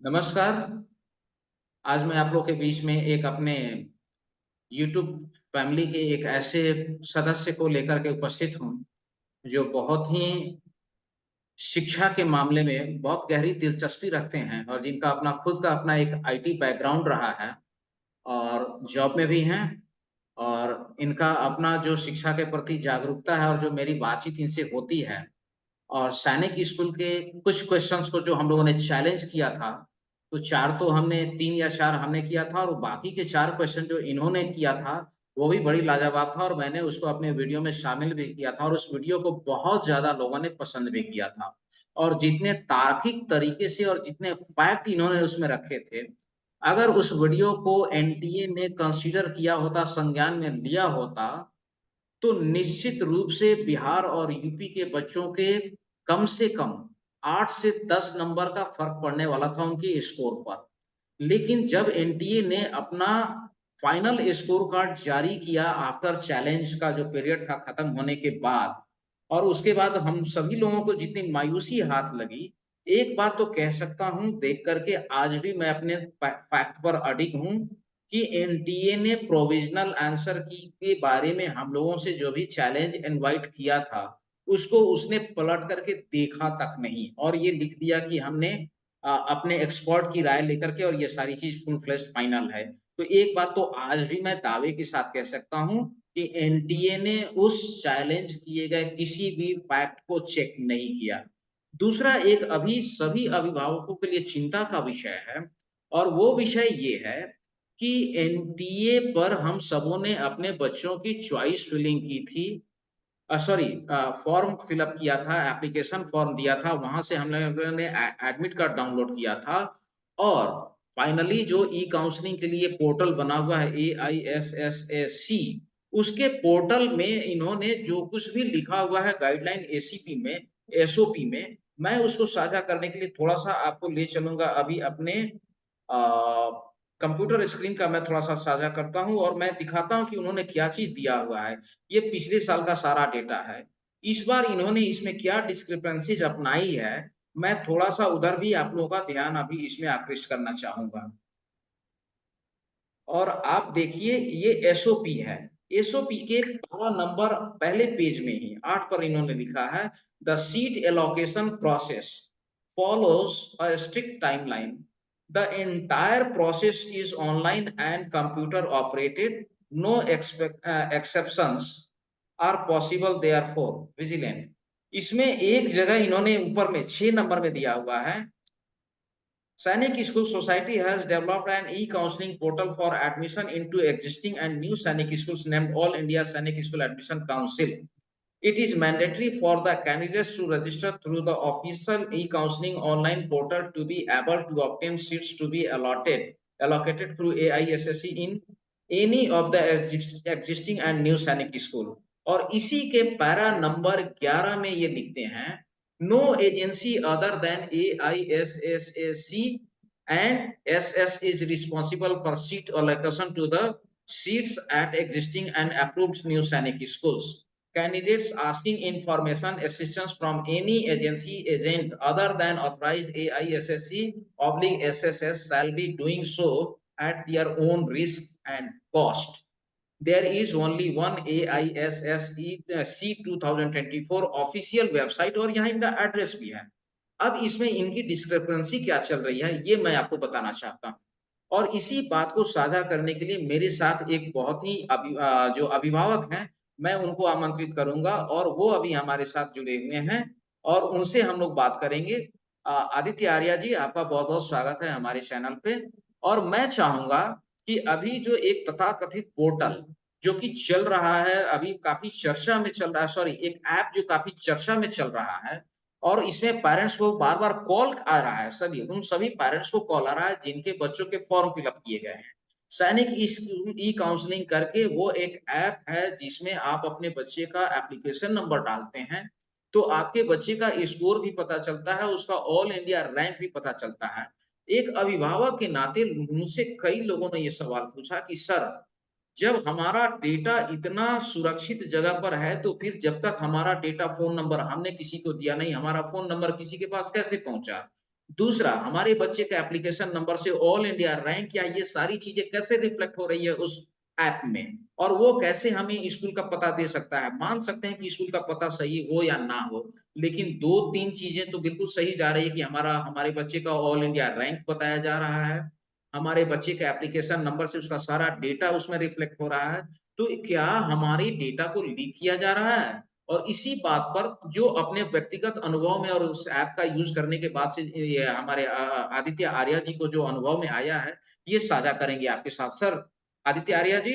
नमस्कार। आज मैं आप लोग के बीच में एक अपने यूट्यूब फैमिली के एक ऐसे सदस्य को लेकर के उपस्थित हूँ, जो बहुत ही शिक्षा के मामले में बहुत गहरी दिलचस्पी रखते हैं और जिनका अपना खुद का अपना एक आईटी बैकग्राउंड रहा है और जॉब में भी हैं और इनका अपना जो शिक्षा के प्रति जागरूकता है और जो मेरी बातचीत इनसे होती है और सैनिक स्कूल के कुछ क्वेश्चंस को जो हम लोगों ने चैलेंज किया था, तो 4 तो हमने 3 या 4 हमने किया था और बाकी के 4 क्वेश्चन जो इन्होंने किया था, वो भी बड़ी लाजवाब था और मैंने उसको अपने वीडियो में शामिल भी किया था और उस वीडियो को बहुत ज़्यादा लोगों ने पसंद भी किया था। और जितने तार्किक तरीके से और जितने फैक्ट इन्होंने उसमें रखे थे, अगर उस वीडियो को एनटीए ने कंसीडर किया होता, संज्ञान में लिया होता, तो निश्चित रूप से बिहार और यूपी के बच्चों के कम से कम 8 से 10 नंबर का फ़र्क पड़ने वाला था उनके स्कोर पर। लेकिन जब एनटीए ने अपना फाइनल स्कोर कार्ड जारी किया आफ्टर चैलेंज का जो पीरियड था खत्म होने के बाद और उसके बाद हम सभी लोगों को जितनी मायूसी हाथ लगी, एक बात तो कह सकता हूँ देख कर के आज भी मैं अपने फैक्ट पर अडिग हूँ कि एनटीए ने प्रोविज़नल आंसर की के बारे में हम लोगों से जो भी चैलेंज इनवाइट किया था, उसको उसने पलट करके देखा तक नहीं और ये लिख दिया कि हमने अपने एक्सपर्ट की राय लेकर के और ये सारी चीज़ फुल फ्लेज्ड फाइनल है। तो एक बात तो आज भी मैं दावे के साथ कह सकता हूँ कि एनटीए ने उस चैलेंज किए गए किसी भी फैक्ट को चेक नहीं किया। दूसरा एक अभी सभी अभिभावकों के लिए चिंता का विषय है और वो विषय ये है कि एनटीए पर हम सबों ने अपने बच्चों की चॉइस फिलिंग की थी सॉरी फॉर्म फिल अप किया था, एप्लीकेशन फॉर्म दिया था, वहाँ से हम लोगों ने एडमिट कार्ड डाउनलोड किया था और फाइनली जो ई-काउंसलिंग के लिए पोर्टल बना हुआ है एआईएसएसएसी, उसके पोर्टल में इन्होंने जो कुछ भी लिखा हुआ है गाइडलाइन एसीपी में एसओपी में, मैं उसको साझा करने के लिए थोड़ा-सा आपको ले चलूँगा अभी अपने अ, कंप्यूटर स्क्रीन का मैं थोड़ा-सा साझा करता हूँ और मैं दिखाता हूँ कि उन्होंने क्या चीज़ दिया हुआ है। ये पिछले साल का सारा डेटा है। इस बार इन्होंने इसमें क्या डिस्क्रिपेंसीज़ अपनाई है, मैं थोड़ा-सा उधर भी आप लोगों का ध्यान अभी इसमें आकृष्ट करना चाहूँगा। और आप देखिए ये एसओपी है। एसओपी के पहला नंबर पहले पेज में ही 8 पर इन्होंने लिखा है, "the seat allocation process follows a strict timeline. The entire process is online and computer operated. No exceptions are possible therefore vigilant." इसमें एक जगह इन्होंने ऊपर में 6 नंबर में दिया हुआ है, Sainik School Society has developed an e-counseling portal for admission into existing and new Sainik schools named All India Sainik School Admission Council. It is mandatory for the candidates to register through the official e-counseling online portal to be able to obtain seats to be allocated through AISSC in any of the existing and new Sainik school. और इसी के para number 11 में ये लिखते हैं, no agency other than AISSAC and SS is responsible for seat allocation to the seats at existing and approved new Sainik schools. Candidates asking information assistance from any agency agent other than authorized AISSC/SSS shall be doing so at their own risk and cost. There is only one AISSEC 2024 official website और यहाँ इनका address भी है। अब इसमें इनकी discrepancy क्या चल रही है, ये मैं आपको बताना चाहता हूँ। और इसी बात को साझा करने के लिए मेरे साथ एक बहुत ही जो अभिभावक हैं, मैं उनको आमंत्रित करूँगा और वो अभी हमारे साथ जुड़े हुए हैं और उनसे हम लोग बात करेंगे। आदित्य आर्या जी, आपका बहुत-बहुत स्वागत है हमारे चैनल पे और मैं चाहूँगा कि अभी जो एक तथाकथित पोर्टल जो कि चल रहा है, अभी काफ़ी चर्चा में चल रहा है, सॉरी एक ऐप जो काफ़ी चर्चा में चल रहा है और इसमें पेरेंट्स को बार-बार कॉल आ रहा है सभी, उन सभी पेरेंट्स को कॉल आ रहा है जिनके बच्चों के फॉर्म फिल अप किए गए हैं। सैनिक ई काउंसलिंग करके वो एक ऐप है जिसमें आप अपने बच्चे का एप्लीकेशन नंबर डालते हैं, तो आपके बच्चे का स्कोर भी पता चलता है, उसका ऑल इंडिया रैंक भी पता चलता है। एक अभिभावक के नाते मुझसे कई लोगों ने ये सवाल पूछा कि सर, जब हमारा डेटा इतना सुरक्षित जगह पर है, तो फिर जब तक हमारा डेटा फ़ोन नंबर हमने किसी को दिया नहीं, हमारा फ़ोन नंबर किसी के पास कैसे पहुँचा? दूसरा, हमारे बच्चे का एप्लीकेशन नंबर से ऑल इंडिया रैंक, या ये सारी चीजें कैसे रिफ्लेक्ट हो रही है उस ऐप में, और वो कैसे हमें स्कूल का पता दे सकता है। मान सकते हैं कि स्कूल का पता सही हो या ना हो, लेकिन 2-3 चीजें तो बिल्कुल सही जा रही है कि हमारे बच्चे का ऑल इंडिया रैंक बताया जा रहा है, हमारे बच्चे का एप्लीकेशन नंबर से उसका सारा डेटा उसमें रिफ्लेक्ट हो रहा है। तो क्या हमारी डेटा को लीक किया जा रहा है? और इसी बात पर जो अपने व्यक्तिगत अनुभव में और उस ऐप का यूज़ करने के बाद से ये हमारे आदित्य आर्या जी को जो अनुभव में आया है, ये साझा करेंगे आपके साथ। सर, आदित्य आर्या जी,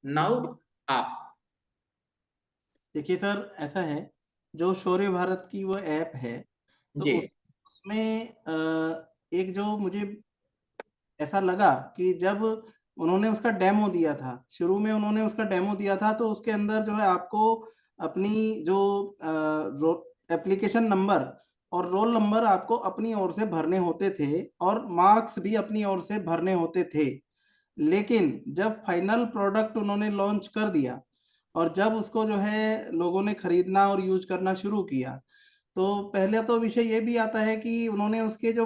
नाउ आप। देखिए सर, ऐसा है, जो शौर्य भारत की वो ऐप है, तो जी, उसमें एक जो मुझे ऐसा लगा कि जब उन्होंने उसका डेमो दिया था, शुरू में उन्होंने उसका डेमो दिया था, तो उसके अंदर जो है आपको अपनी जो एप्लीकेशन नंबर और रोल नंबर आपको अपनी ओर से भरने होते थे और मार्क्स भी अपनी ओर से भरने होते थे। लेकिन जब फाइनल प्रोडक्ट उन्होंने लॉन्च कर दिया और जब उसको जो है लोगों ने खरीदना और यूज करना शुरू किया, तो पहले तो विषय ये भी आता है कि उन्होंने उसके जो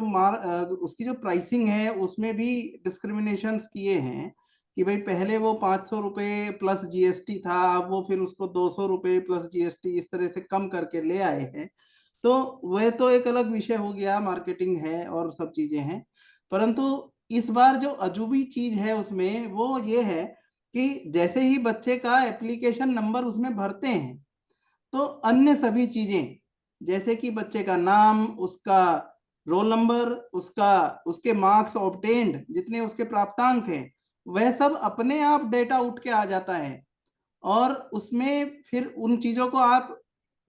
उसकी जो प्राइसिंग है उसमें भी डिस्क्रिमिनेशंस किए हैं कि भाई पहले वो 500 रुपये प्लस जीएसटी था, अब वो फिर उसको 200 रुपये प्लस जीएसटी इस तरह से कम करके ले आए हैं। तो वह तो एक अलग विषय हो गया, मार्केटिंग है और सब चीजें हैं। परंतु इस बार जो अजूबी चीज है उसमें वो ये है कि जैसे ही बच्चे का एप्लीकेशन नंबर उसमें भरते हैं, तो अन्य सभी चीजें जैसे कि बच्चे का नाम, उसका रोल नंबर, उसका उसके मार्क्स ऑब्टेन्ड, जितने उसके प्राप्तांक हैं, वह सब अपने आप डेटा उठ के आ जाता है। और उसमें फिर उन चीजों को आप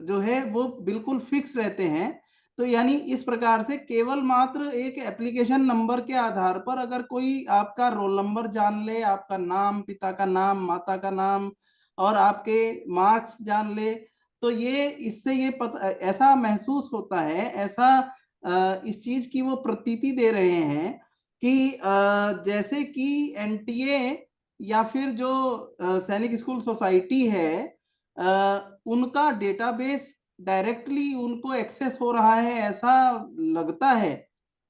जो है वो बिल्कुल फिक्स रहते हैं। तो यानी इस प्रकार से केवल मात्र एक एप्लीकेशन नंबर के आधार पर अगर कोई आपका रोल नंबर जान ले, आपका नाम, पिता का नाम, माता का नाम और आपके मार्क्स जान ले, तो ये इससे ये ऐसा महसूस होता है, ऐसा इस चीज की वो प्रतीति दे रहे हैं कि जैसे कि एनटीए या फिर जो सैनिक स्कूल सोसाइटी है, उनका डेटाबेस डायरेक्टली उनको एक्सेस हो रहा है, ऐसा लगता है।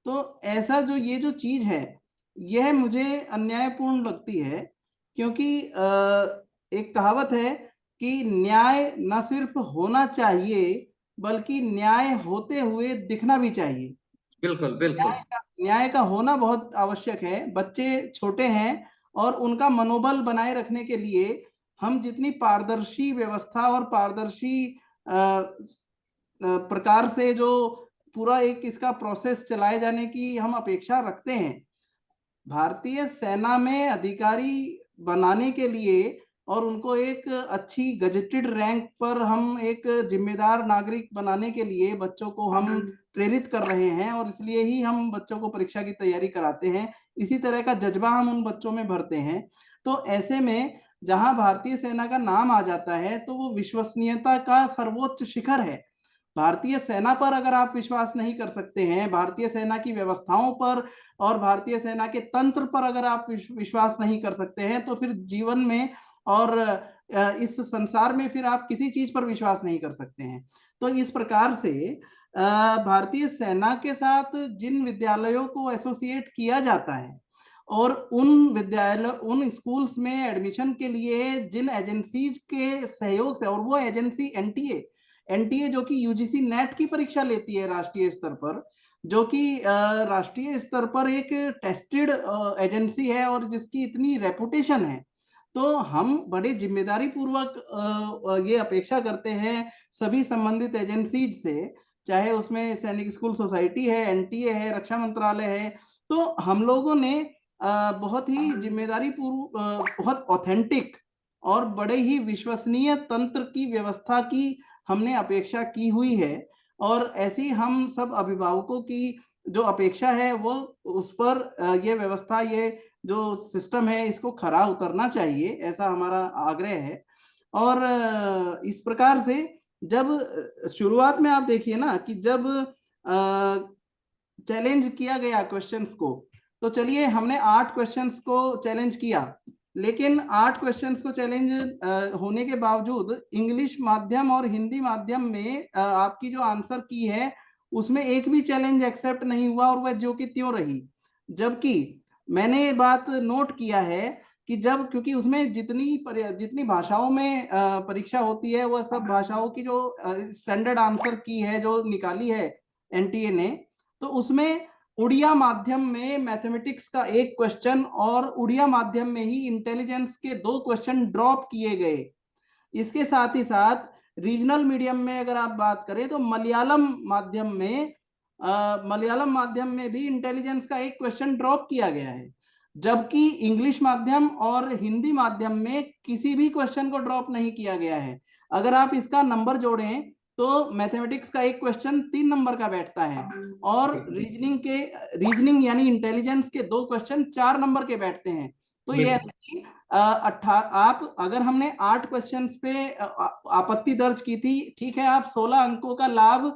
तो ऐसा जो ये जो चीज है, यह मुझे अन्यायपूर्ण लगती है, क्योंकि एक कहावत है कि न्याय न सिर्फ होना चाहिए बल्कि न्याय होते हुए दिखना भी चाहिए। बिल्कुल, बिल्कुल। न्याय का होना बहुत आवश्यक है। बच्चे छोटे हैं और उनका मनोबल बनाए रखने के लिए हम जितनी पारदर्शी व्यवस्था और पारदर्शी प्रकार से जो पूरा एक इसका प्रोसेस चलाए जाने की हम अपेक्षा रखते हैं, भारतीय सेना में अधिकारी बनाने के लिए और उनको एक अच्छी गजेटेड रैंक पर हम एक जिम्मेदार नागरिक बनाने के लिए बच्चों को हम प्रेरित कर रहे हैं और इसलिए ही हम बच्चों को परीक्षा की तैयारी कराते हैं। इसी तरह का जज्बा हम उन बच्चों में भरते हैं। तो ऐसे में जहां भारतीय सेना का नाम आ जाता है तो वो विश्वसनीयता का सर्वोच्च शिखर है। भारतीय सेना पर अगर आप विश्वास नहीं कर सकते हैं, भारतीय सेना की व्यवस्थाओं पर और भारतीय सेना के तंत्र पर अगर आप विश्वास नहीं कर सकते हैं, तो फिर जीवन में और इस संसार में फिर आप किसी चीज पर विश्वास नहीं कर सकते हैं। तो इस प्रकार से भारतीय सेना के साथ जिन विद्यालयों को एसोसिएट किया जाता है और उन स्कूल्स में एडमिशन के लिए जिन एजेंसीज के सहयोग से, और वो एजेंसी एनटीए जो कि यूजीसी नेट की परीक्षा लेती है राष्ट्रीय स्तर पर, जो कि राष्ट्रीय स्तर पर एक टेस्टेड एजेंसी है और जिसकी इतनी रेपुटेशन है। तो हम बड़े जिम्मेदारी पूर्वक ये अपेक्षा करते हैं सभी संबंधित एजेंसीज से, चाहे उसमें सैनिक स्कूल सोसाइटी है, एनटीए है, रक्षा मंत्रालय है। तो हम लोगों ने बहुत ही जिम्मेदारी पूर्व बहुत ऑथेंटिक और बड़े ही विश्वसनीय तंत्र की व्यवस्था की हमने अपेक्षा की हुई है। और ऐसी हम सब अभिभावकों की जो अपेक्षा है वो उस पर ये व्यवस्था, ये जो सिस्टम है, इसको खरा उतरना चाहिए, ऐसा हमारा आग्रह है। और इस प्रकार से जब शुरुआत में आप देखिए ना कि जब चैलेंज किया गया क्वेश्चंस को, तो चलिए हमने 8 क्वेश्चंस को चैलेंज किया, लेकिन 8 क्वेश्चंस को चैलेंज होने के बावजूद इंग्लिश माध्यम और हिंदी माध्यम में आपकी जो आंसर की है उसमें एक भी चैलेंज एक्सेप्ट नहीं हुआ और वह जो की त्यों रही। जबकि मैंने ये बात नोट किया है कि जब, क्योंकि उसमें जितनी भाषाओं में परीक्षा होती है, वह सब भाषाओं की जो स्टैंडर्ड आंसर की है जो निकाली है एनटीए ने, तो उसमें उड़िया माध्यम में मैथमेटिक्स का एक क्वेश्चन और उड़िया माध्यम में ही इंटेलिजेंस के 2 क्वेश्चन ड्रॉप किए गए। इसके साथ ही साथ रीजनल मीडियम में अगर आप बात करें तो मलयालम माध्यम में भी इंटेलिजेंस का एक क्वेश्चन ड्रॉप किया गया है। जबकि इंग्लिश माध्यम और हिंदी माध्यम में किसी भी क्वेश्चन को ड्रॉप नहीं किया गया है। अगर आप इसका नंबर जोड़ें तो मैथमेटिक्स का एक क्वेश्चन 3 नंबर का बैठता है और रीजनिंग यानी इंटेलिजेंस के 2 क्वेश्चन 4 नंबर के बैठते हैं। तो ये आप, अगर हमने 8 क्वेश्चंस पे आपत्ति दर्ज की थी, ठीक है, आप 16 अंकों का लाभ,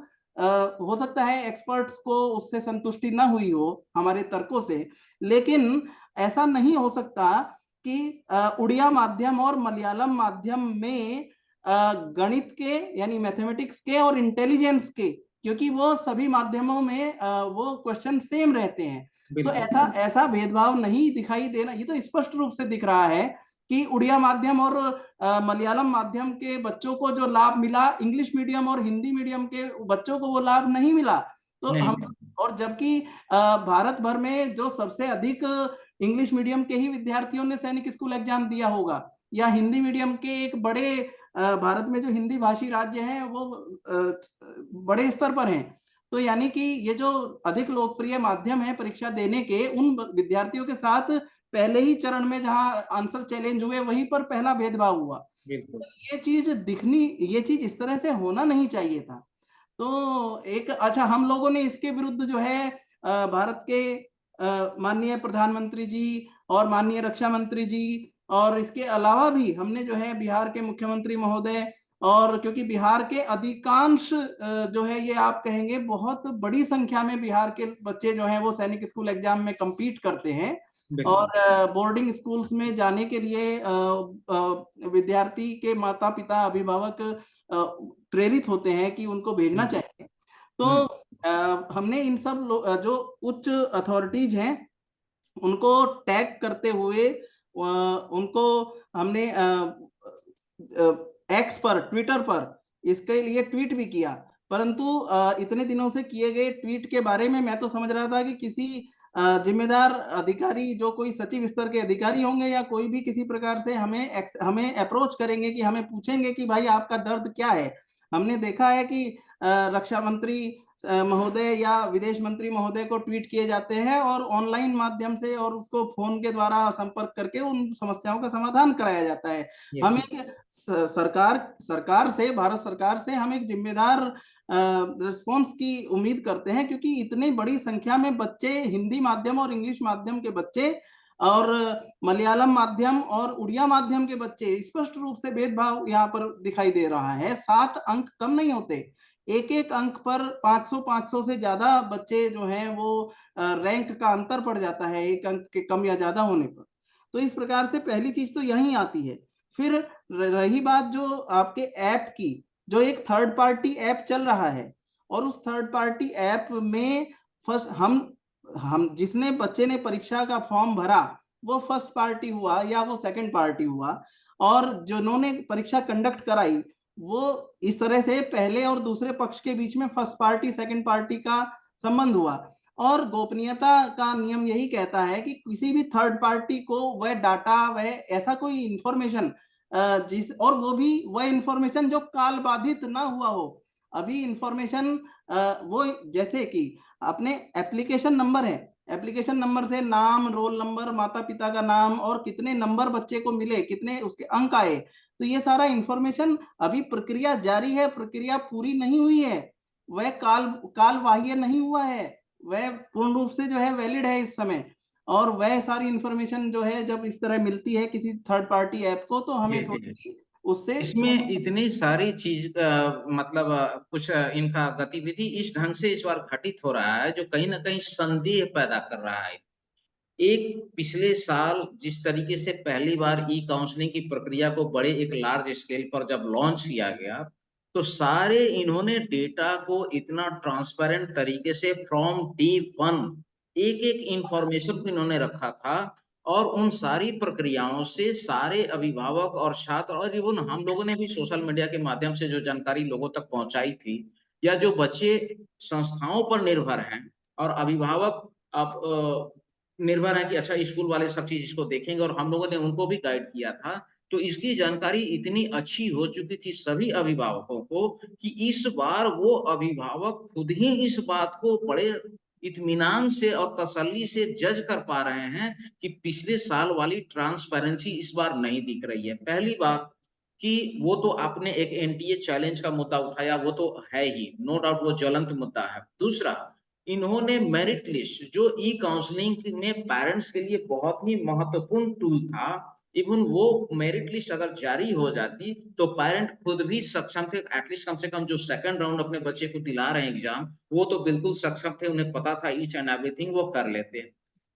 हो सकता है एक्सपर्ट्स को उससे संतुष्टि ना हुई हो हमारे तर्कों से, लेकिन ऐसा नहीं हो सकता कि उड़िया माध्यम और मलयालम माध्यम में गणित के यानी मैथमेटिक्स के और इंटेलिजेंस के, क्योंकि वो सभी माध्यमों में वो क्वेश्चन सेम रहते हैं, तो ऐसा ऐसा भेदभाव नहीं दिखाई देना, ये तो स्पष्ट रूप से दिख रहा है कि उड़िया माध्यम और मलयालम माध्यम के बच्चों को जो लाभ मिला, इंग्लिश मीडियम और हिंदी मीडियम के बच्चों को वो लाभ नहीं मिला। तो हम, और जबकि भारत भर में जो सबसे अधिक इंग्लिश मीडियम के ही विद्यार्थियों ने सैनिक स्कूल एग्जाम दिया होगा, या हिंदी मीडियम के एक बड़े भारत में जो हिंदी भाषी राज्य हैं वो बड़े स्तर पर हैं, तो यानी कि ये जो अधिक लोकप्रिय माध्यम है परीक्षा देने के, उन विद्यार्थियों के साथ पहले ही चरण में जहां आंसर चैलेंज हुए वहीं पर पहला भेदभाव हुआ। तो ये चीज इस तरह से होना नहीं चाहिए था। तो एक, अच्छा, हम लोगों ने इसके विरुद्ध जो है भारत के माननीय प्रधानमंत्री जी और माननीय रक्षा मंत्री जी, और इसके अलावा भी हमने जो है बिहार के मुख्यमंत्री महोदय, और क्योंकि बिहार के अधिकांश जो है, ये आप कहेंगे बहुत बड़ी संख्या में बिहार के बच्चे जो हैं वो सैनिक स्कूल एग्जाम में compete करते हैं, और बोर्डिंग स्कूल्स में जाने के लिए विद्यार्थी के माता पिता अभिभावक प्रेरित होते हैं कि उनको भेजना चाहिए। तो हमने इन सब जो उच्च अथॉरिटीज हैं उनको टैग करते हुए उनको हमने एक्स पर, ट्विटर पर इसके लिए ट्वीट भी किया, परंतु इतने दिनों से किए गए ट्वीट के बारे में मैं तो समझ रहा था कि किसी जिम्मेदार अधिकारी, जो कोई सचिव स्तर के अधिकारी होंगे या कोई भी किसी प्रकार से हमें अप्रोच करेंगे, कि हमें पूछेंगे कि भाई आपका दर्द क्या है। हमने देखा है कि रक्षा मंत्री महोदय या विदेश मंत्री महोदय को ट्वीट किए जाते हैं और ऑनलाइन माध्यम से और उसको फोन के द्वारा संपर्क करके उन समस्याओं का समाधान कराया जाता है। हम एक सरकार से, भारत सरकार से हम एक जिम्मेदार रिस्पॉन्स की उम्मीद करते हैं, क्योंकि इतनी बड़ी संख्या में बच्चे, हिंदी माध्यम और इंग्लिश माध्यम के बच्चे और मलयालम माध्यम और उड़िया माध्यम के बच्चे, स्पष्ट रूप से भेदभाव यहाँ पर दिखाई दे रहा है। 7 अंक कम नहीं होते, एक एक अंक पर 500 से ज्यादा बच्चे जो हैं वो रैंक का अंतर पड़ जाता है एक अंक के कम या ज्यादा होने पर। तो इस प्रकार से पहली चीज तो यही आती है। फिर रही बात जो आपके ऐप की, जो एक थर्ड पार्टी ऐप चल रहा है, और उस थर्ड पार्टी ऐप में फर्स्ट हम जिसने बच्चे ने परीक्षा का फॉर्म भरा वो फर्स्ट पार्टी हुआ या वो सेकंड पार्टी हुआ, और जिन्होंने परीक्षा कंडक्ट कराई वो इस तरह से पहले और दूसरे पक्ष के बीच में फर्स्ट पार्टी सेकंड पार्टी का संबंध हुआ। और गोपनीयता का नियम यही कहता है कि किसी भी थर्ड पार्टी को वह डाटा, वह ऐसा कोई इंफॉर्मेशन जिस, और वो भी वह इंफॉर्मेशन जो काल बाधित ना हुआ हो। अभी इंफॉर्मेशन वो, जैसे कि अपने एप्लीकेशन नंबर है, एप्लीकेशन नंबर से नाम, रोल नंबर, माता पिता का नाम और कितने नंबर बच्चे को मिले, कितने उसके अंक आए, तो ये सारा इंफॉर्मेशन अभी प्रक्रिया जारी है, प्रक्रिया पूरी नहीं हुई है, वह काल बाह्य नहीं हुआ है, वह पूर्ण रूप से जो है वैलिड है इस समय। और वह सारी इंफॉर्मेशन जो है जब इस तरह मिलती है किसी थर्ड पार्टी ऐप को, तो हमें थोड़ी सी उससे, इसमें इतनी सारी चीज मतलब कुछ इनका गतिविधि इस ढंग से इस बार घटित हो रहा है जो कहीं ना कहीं संदेह पैदा कर रहा है। एक पिछले साल जिस तरीके से पहली बार ई काउंसलिंग की प्रक्रिया को बड़े एक लार्ज स्केल पर जब लॉन्च किया गया, तो सारे इन्होंने डेटा को इतना ट्रांसपेरेंट तरीके से फ्रॉम डे वन एक-एक इन्फॉर्मेशन को इन्होंने रखा था और उन सारी प्रक्रियाओं से सारे अभिभावक और छात्र और इवन हम लोगों ने भी सोशल मीडिया के माध्यम से जो जानकारी लोगों तक पहुँचाई थी या जो बच्चे संस्थाओं पर निर्भर हैं और अभिभावक अब निर्भर हैं कि अच्छा स्कूल वाले सब चीज़ इसको देखेंगे और हम लोगों ने उनको भी गाइड किया था। तो इसकी जानकारी इतनी अच्छी हो चुकी थी सभी अभिभावकों को कि इस बार वो अभिभावक खुद ही इस बात को बड़े इत्मीनान से और तसल्ली से जज कर पा रहे हैं कि पिछले साल वाली ट्रांसपेरेंसी इस बार नहीं दिख रही है। पहली बात कि वो तो आपने एक एनटीए चैलेंज का मुद्दा उठाया, वो तो है ही, नो डाउट वो ज्वलंत मुद्दा है। दूसरा, इन्होंने मेरिट लिस्ट जो ई-काउंसलिंग में पेरेंट्स के लिए बहुत ही महत्वपूर्ण टूल था, इवन वो मेरिट लिस्ट अगर जारी हो जाती, तो पेरेंट खुद भी सक्षम थे एटलीस्ट कम से कम जो सेकंड राउंड अपने बच्चे को दिला रहे हैं एग्ज़ाम, वो तो बिल्कुल सक्षम थे, उन्हें पता था ईच एंड एवरीथिंग वो कर लेते।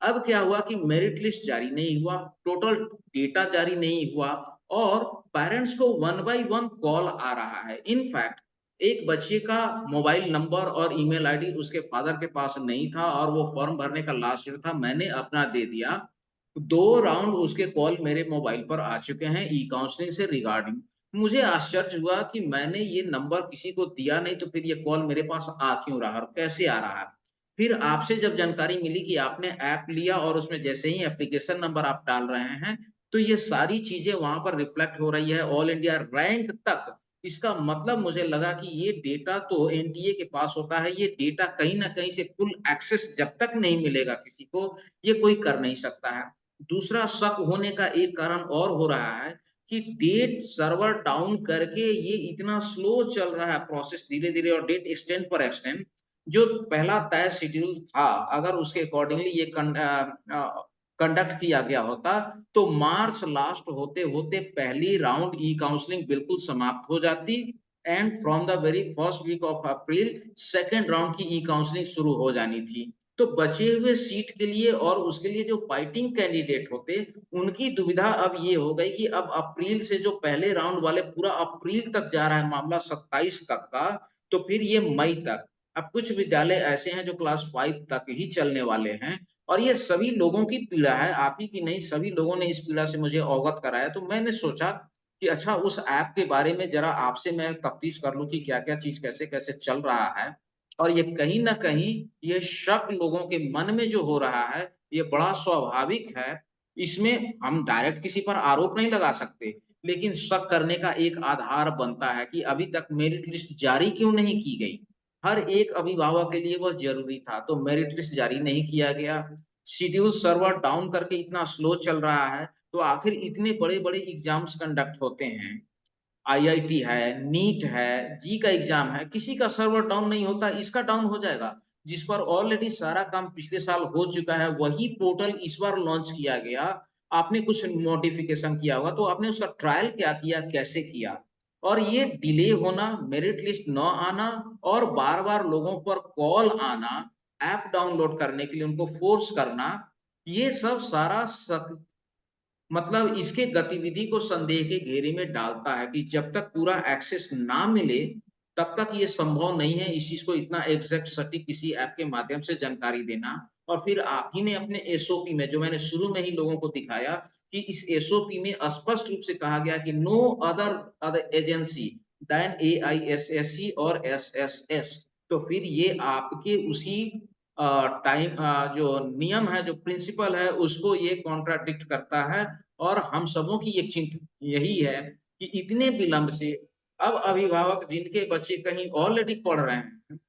अब क्या हुआ कि मेरिट लिस्ट जारी नहीं हुआ, टोटल डेटा जारी नहीं हुआ और पेरेंट्स को वन बाय वन कॉल आ रहा है। इन फैक्ट एक बच्चे का मोबाइल नंबर और ईमेल आईडी उसके फादर के पास नहीं था और वो फॉर्म भरने का लास्ट डेट था, मैंने अपना दे दिया। 2 राउंड उसके कॉल मेरे मोबाइल पर आ चुके हैं ई-काउंसलिंग से रिगार्डिंग। मुझे आश्चर्य हुआ कि मैंने ये नंबर किसी को दिया नहीं तो फिर ये कॉल मेरे पास आ क्यों रहा है और कैसे आ रहा है? फिर आपसे जब जानकारी मिली कि आपने ऐप लिया और उसमें जैसे ही एप्लीकेशन नंबर आप डाल रहे हैं, तो ये सारी चीज़ें वहाँ पर रिफ्लेक्ट हो रही है ऑल इंडिया रैंक तक। इसका मतलब मुझे लगा कि ये डेटा तो एनटीए के पास होता है, ये डेटा कहीं न कहीं से फुल एक्सेस जब तक नहीं मिलेगा किसी को, ये कोई कर नहीं सकता है। दूसरा शक होने का एक कारण और हो रहा है कि डेट सर्वर डाउन करके ये इतना स्लो चल रहा है प्रोसेस धीरे-धीरे और डेट एक्सटेंड पर एक्सटेंड, जो पहला तय शेड्यूल था, अगर उसके अकॉर्डिंगली ये कंडक्ट किया गया होता, तो मार्च लास्ट होते-होते पहली राउंड ई-काउंसलिंग बिल्कुल समाप्त हो जाती and from the very first week of April second round की ई-काउंसलिंग शुरू हो जानी थी। तो बचे हुए सीट के लिए और उसके लिए जो फाइटिंग कैंडिडेट होते, उनकी दुविधा अब ये हो गई कि अब अप्रैल से जो पहले राउंड वाले पूरा अप्रैल तक जा रहा है मामला 27 तक का, तो फिर ये मई तक। अब कुछ विद्यालय ऐसे हैं जो क्लास 5 तक ही चलने वाले हैं और ये सभी लोगों की पीड़ा है, आप ही की नहीं सभी लोगों ने इस पीड़ा से मुझे अवगत कराया। तो मैंने सोचा कि अच्छा उस ऐप के बारे में ज़रा आपसे मैं तफ्तीश कर लूँ कि क्या-क्या चीज़ कैसे-कैसे चल रहा है। और ये कहीं न कहीं ये शक लोगों के मन में जो हो रहा है, ये बड़ा स्वाभाविक है। इसमें हम डायरेक्ट किसी पर आरोप नहीं लगा सकते, लेकिन शक करने का एक आधार बनता है कि अभी तक मेरिट लिस्ट जारी क्यों नहीं की गई? हर एक अभिभावक के लिए वह ज़रूरी था, तो मेरिट लिस्ट जारी नहीं किया गया। शेड्यूल सर्वर डाउन करके इतना स्लो चल रहा है, तो आखिर इतने बड़े-बड़े एग्ज़ाम्स कंडक्ट होते हैं। आईआईटी है, नीट है, जी का एग्ज़ाम है, किसी का सर्वर डाउन नहीं होता, इसका डाउन हो जाएगा। जिस पर ऑलरेडी सारा काम पिछले साल हो चुका है, वही पोर्टल इस बार लॉन्च किया गया। आपने कुछ मॉडिफ़िकेशन किया होगा, तो आपने उसका ट्रायल क्या किया, कैसे किया? और ये डिले होना, मेरिट लिस्ट न आना और बार-बार लोगों पर कॉल आना, ऐप डाउनलोड करने के लिए उनको फ़ोर्स करना, ये सब सारा मतलब इसके गतिविधि को संदेह के घेरे में डालता है कि जब तक पूरा एक्सेस ना मिले, तब तक ये संभव नहीं है इस चीज़ को इतना एग्ज़ैक्ट सटीक किसी ऐप के माध्यम से जानकारी देना। और फिर आप ही ने अपने एसओपी में जो मैंने शुरू में ही लोगों को दिखाया कि इस एसओपी में स्पष्ट रूप से कहा गया कि no other other agency than AISSE और एसएसएस। तो फिर ये आपके उसी जो नियम है, जो प्रिंसिपल है, उसको ये कॉन्ट्राडिक्ट करता है और हम सबों की एक चिंता यही है कि इतने विलंब से अब अभिभावक जिनके बच्चे कहीं ऑलरेडी पढ़ रहे हैं,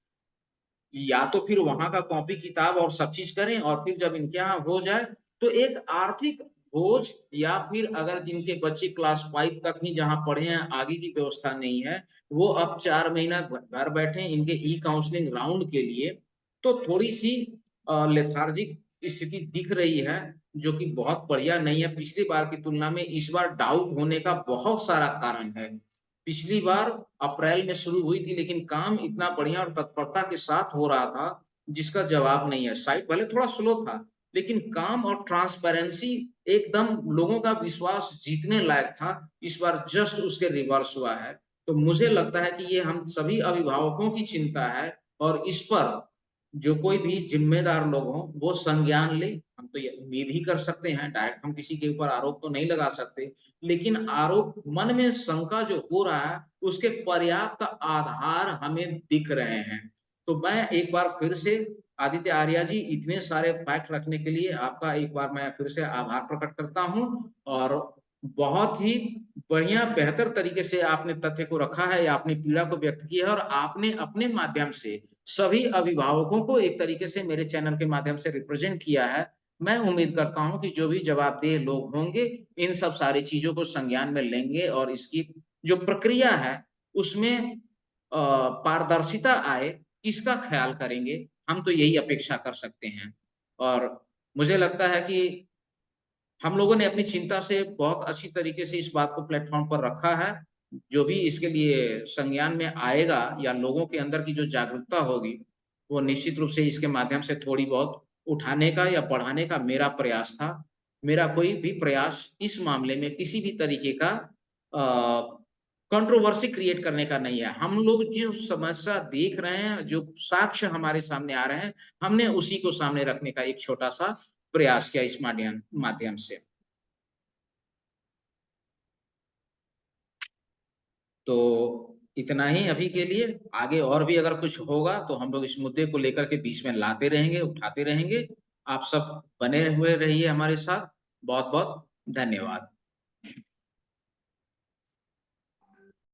या तो फिर वहाँ का कॉपी किताब और सब चीज़ करें और फिर जब इनके यहाँ हो जाए, तो एक आर्थिक बोझ या फिर अगर जिनके बच्चे क्लास 5 तक ही जहाँ पढ़े हैं, आगे की व्यवस्था नहीं है, वो अब 4 महीना घर बैठे इनके ई-काउंसलिंग राउंड के लिए, तो थोड़ी-सी लेथार्जिक स्थिति दिख रही है, जो कि बहुत बढ़िया नहीं है। पिछली बार की तुलना में इस बार डाउट होने का बहुत सारा कारण है। पिछली बार अप्रैल में शुरू हुई थी, लेकिन काम इतना बढ़िया और तत्परता के साथ हो रहा था, जिसका जवाब नहीं है। साइट भले थोड़ा स्लो था, लेकिन काम और ट्रांसपेरेंसी एकदम लोगों का विश्वास जीतने लायक था। इस बार जस्ट उसके रिवर्स हुआ है। तो मुझे लगता है कि ये हम सभी अभिभावकों की चिंता है और इस पर जो कोई भी ज़िम्मेदार लोग हों, वो संज्ञान लें। हम तो ये उम्मीद ही कर सकते हैं, डायरेक्ट हम किसी के ऊपर आरोप तो नहीं लगा सकते। लेकिन आरोप मन में शंका जो हो रहा है, उसके पर्याप्त आधार हमें दिख रहे हैं। तो मैं एक बार फिर से आदित्य आर्या जी, इतने सारे फैक्ट रखने के लिए आपका एक बार मैं फिर से आभार प्रकट करता हूँ और बहुत ही बढ़िया बेहतर तरीके से आपने तथ्य को रखा है या अपनी पीड़ा को व्यक्त किया है और आपने अपने माध्यम से सभी अभिभावकों को एक तरीके से मेरे चैनल के माध्यम से रिप्रेजेंट किया है। मैं उम्मीद करता हूँ कि जो भी जवाबदेह लोग होंगे, इन सब सारी चीज़ों को संज्ञान में लेंगे और इसकी जो प्रक्रिया है, उसमें पारदर्शिता आए, इसका ख़्याल करेंगे। हम तो यही अपेक्षा कर सकते हैं और मुझे लगता है कि हम लोगों ने अपनी चिंता से बहुत अच्छी तरीके से इस बात को प्लेटफ़ॉर्म पर रखा है। जो भी इसके लिए संज्ञान में आएगा या लोगों के अंदर की जो जागरूकता होगी, वो निश्चित रूप से इसके माध्यम से थोड़ी बहुत उठाने का या बढ़ाने का मेरा प्रयास था। मेरा कोई भी प्रयास इस मामले में किसी भी तरीके का कंट्रोवर्सी क्रिएट करने का नहीं है। हम लोग जो समस्या देख रहे हैं, जो साक्ष्य हमारे सामने आ रहे हैं, हमने उसी को सामने रखने का एक छोटा-सा प्रयास किया इस माध्यम से। तो इतना ही अभी के लिए, आगे और भी अगर कुछ होगा तो हम लोग इस मुद्दे को लेकर के बीच में लाते रहेंगे, उठाते रहेंगे। आप सब बने हुए रहिए हमारे साथ। बहुत-बहुत धन्यवाद।